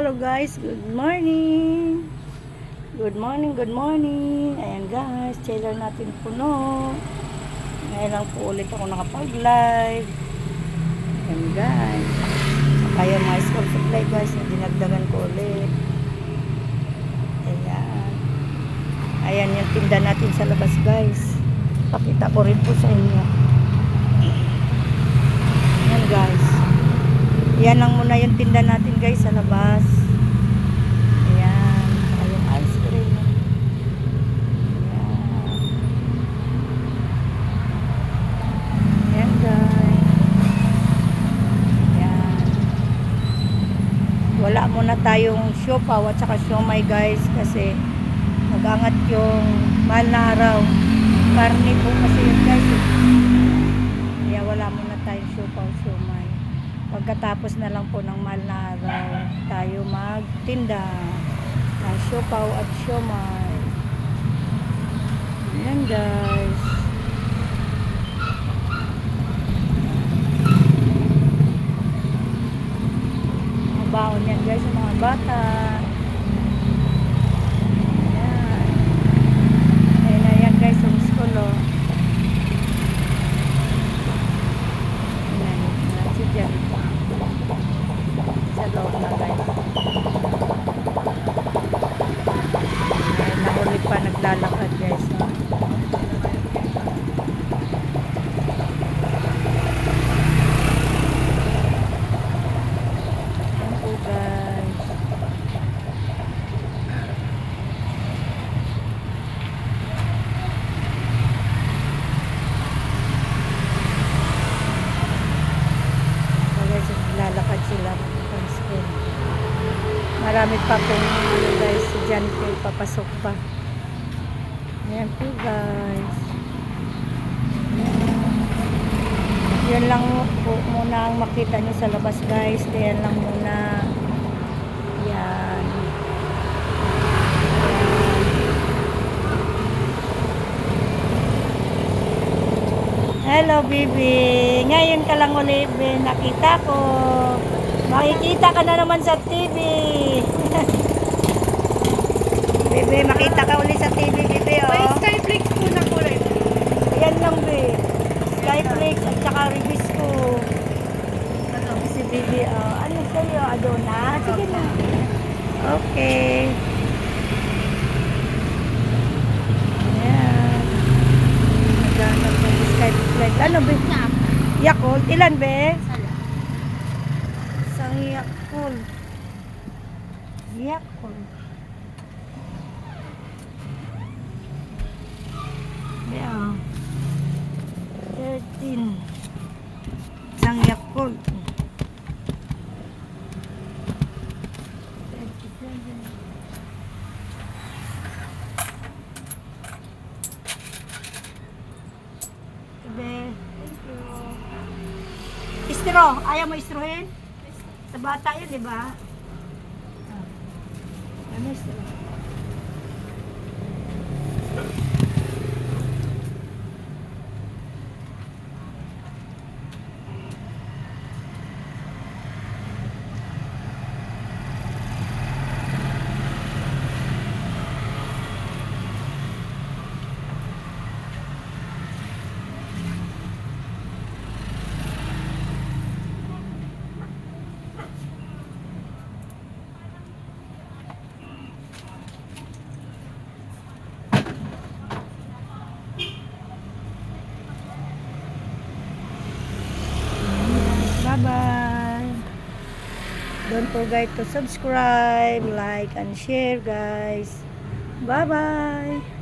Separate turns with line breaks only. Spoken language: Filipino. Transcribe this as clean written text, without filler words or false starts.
Hello guys, good morning. Good morning, good morning. Ayan guys, trailer natin puno. Ngayon lang po ulit ako nakapag-live. Ayan guys. Kaya mga school supply guys, dinagdagan ko ulit. Ayan. Ayan yung tinda natin sa labas guys. Pakita ko rin po sa inyo. Ayan guys. Yan lang muna yung tinda natin guys sa labas. Ayan. Ayong ice cream. Ayan. Ayan guys. Ayan. Wala muna tayong siopaw at saka siomay guys kasi nag-angat yung mahal na araw. Karne po kasi yun guys. Kaya wala muna tayong siopaw, siomay. Pagkatapos na lang po ng mahal na araw, tayo magtinda ng siopaw at siomay. Ayan guys. Mga baon yan guys, mga bata. Ayan. Ayan na yan guys, sa school oh. Ayan, nasi dyan. Sa loob na guys. Ay, nahuli pa naglalakad guys. No? Ayan po guys. So guys, naglalakad sila. Marami pa pong ano guys, estudyante papasok pa. Ayan po guys. Yan lang po muna ang makita nyo sa labas guys. Kaya lang muna. Yan. Hello baby. Ngayon ka lang ulit nakita ko. Makikita ka na naman sa TV. Bebe, makita ka ulit sa TV, bebe, oh.
May Skyflix po na kulay.
Ayan lang, be. Skyflix at saka Ribisco.
Ano?
Si bebe, oh. Ano sa'yo, Adona? Sige na. Okay. Ayan. Naghanap ng Skyflix. Ano, be? Yakult. Ilan, be? Isang Yakult. Yakult. Yeah. 13. Isang Yakult. 37. Thank you. Istro. Ayaw mo istrohin? Sa bata yun, di ba? Ano istro? Bye-bye. Don't forget to subscribe, like, and share, guys. Bye-bye.